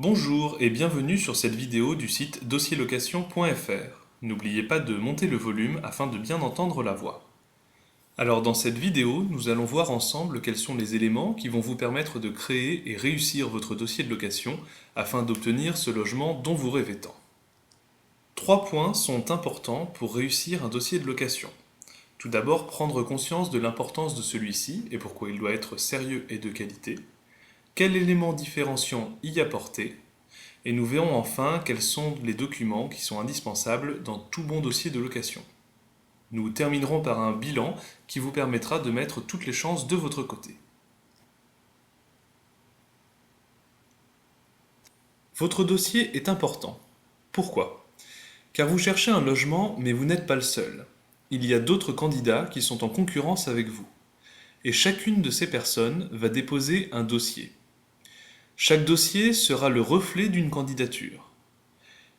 Bonjour et bienvenue sur cette vidéo du site dossierlocation.fr. N'oubliez pas de monter le volume afin de bien entendre la voix. Alors dans cette vidéo, nous allons voir ensemble quels sont les éléments qui vont vous permettre de créer et réussir votre dossier de location afin d'obtenir ce logement dont vous rêvez tant. 3 points sont importants pour réussir un dossier de location. Tout d'abord, prendre conscience de l'importance de celui-ci et pourquoi il doit être sérieux et de qualité. Quel élément différenciant y apporter? Et nous verrons enfin quels sont les documents qui sont indispensables dans tout bon dossier de location. Nous terminerons par un bilan qui vous permettra de mettre toutes les chances de votre côté. Votre dossier est important. Pourquoi? Car vous cherchez un logement, mais vous n'êtes pas le seul. Il y a d'autres candidats qui sont en concurrence avec vous. Et chacune de ces personnes va déposer un dossier. Chaque dossier sera le reflet d'une candidature.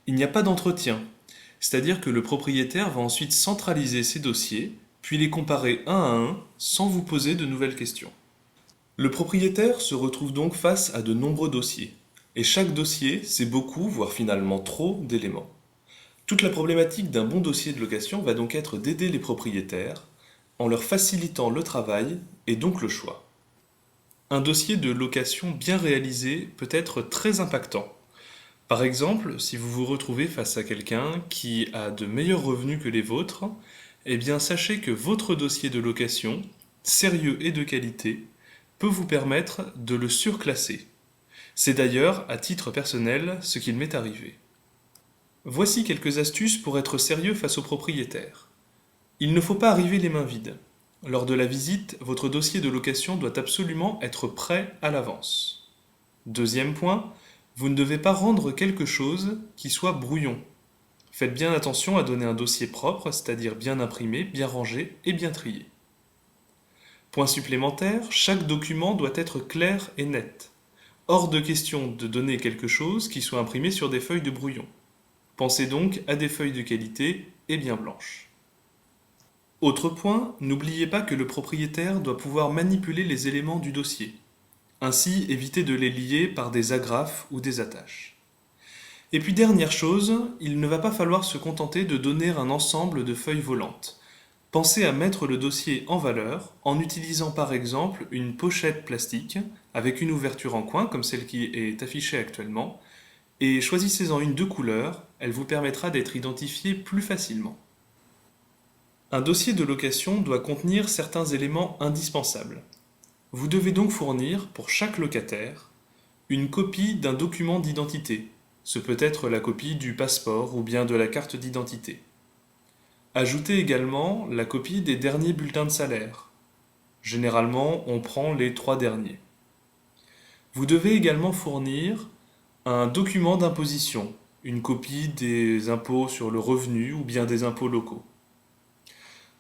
Il n'y a pas d'entretien, c'est-à-dire que le propriétaire va ensuite centraliser ses dossiers, puis les comparer un à un sans vous poser de nouvelles questions. Le propriétaire se retrouve donc face à de nombreux dossiers, et chaque dossier, c'est beaucoup, voire finalement trop, d'éléments. Toute la problématique d'un bon dossier de location va donc être d'aider les propriétaires en leur facilitant le travail et donc le choix. Un dossier de location bien réalisé peut être très impactant. Par exemple, si vous vous retrouvez face à quelqu'un qui a de meilleurs revenus que les vôtres, eh bien sachez que votre dossier de location, sérieux et de qualité, peut vous permettre de le surclasser. C'est d'ailleurs, à titre personnel, ce qu'il m'est arrivé. Voici quelques astuces pour être sérieux face aux propriétaires. Il ne faut pas arriver les mains vides. Lors de la visite, votre dossier de location doit absolument être prêt à l'avance. Deuxième point, vous ne devez pas rendre quelque chose qui soit brouillon. Faites bien attention à donner un dossier propre, c'est-à-dire bien imprimé, bien rangé et bien trié. Point supplémentaire, chaque document doit être clair et net. Hors de question de donner quelque chose qui soit imprimé sur des feuilles de brouillon. Pensez donc à des feuilles de qualité et bien blanches. Autre point, n'oubliez pas que le propriétaire doit pouvoir manipuler les éléments du dossier. Ainsi, évitez de les lier par des agrafes ou des attaches. Et puis dernière chose, il ne va pas falloir se contenter de donner un ensemble de feuilles volantes. Pensez à mettre le dossier en valeur en utilisant par exemple une pochette plastique avec une ouverture en coin comme celle qui est affichée actuellement et choisissez-en une de couleur, elle vous permettra d'être identifié plus facilement. Un dossier de location doit contenir certains éléments indispensables. Vous devez donc fournir, pour chaque locataire, une copie d'un document d'identité. Ce peut être la copie du passeport ou bien de la carte d'identité. Ajoutez également la copie des derniers bulletins de salaire. Généralement, on prend les 3 derniers. Vous devez également fournir un document d'imposition, une copie des impôts sur le revenu ou bien des impôts locaux.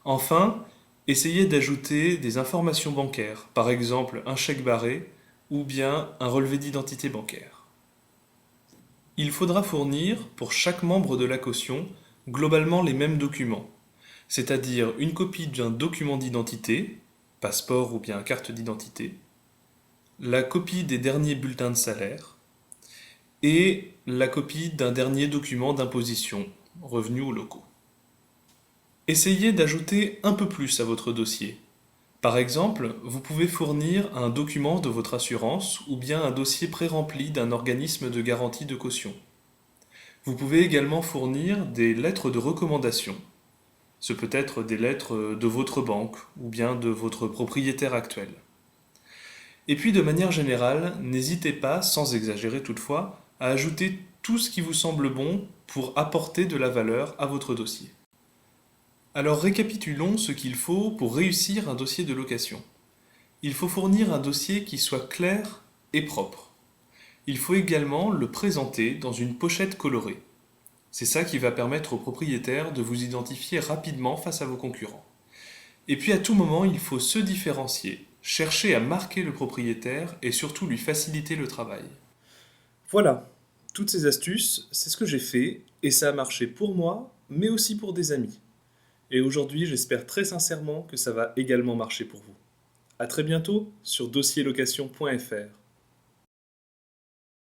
Enfin, essayez d'ajouter des informations bancaires, par exemple un chèque barré ou bien un relevé d'identité bancaire. Il faudra fournir, pour chaque membre de la caution, globalement les mêmes documents, c'est-à-dire une copie d'un document d'identité, passeport ou bien carte d'identité, la copie des derniers bulletins de salaire et la copie d'un dernier document d'imposition, revenus ou locaux. Essayez d'ajouter un peu plus à votre dossier. Par exemple, vous pouvez fournir un document de votre assurance ou bien un dossier pré-rempli d'un organisme de garantie de caution. Vous pouvez également fournir des lettres de recommandation. Ce peut être des lettres de votre banque ou bien de votre propriétaire actuel. Et puis de manière générale, n'hésitez pas, sans exagérer toutefois, à ajouter tout ce qui vous semble bon pour apporter de la valeur à votre dossier. Alors récapitulons ce qu'il faut pour réussir un dossier de location. Il faut fournir un dossier qui soit clair et propre. Il faut également le présenter dans une pochette colorée. C'est ça qui va permettre au propriétaire de vous identifier rapidement face à vos concurrents. Et puis à tout moment, il faut se différencier, chercher à marquer le propriétaire et surtout lui faciliter le travail. Voilà, toutes ces astuces, c'est ce que j'ai fait et ça a marché pour moi, mais aussi pour des amis. Et aujourd'hui, j'espère très sincèrement que ça va également marcher pour vous. À très bientôt sur dossierlocation.fr.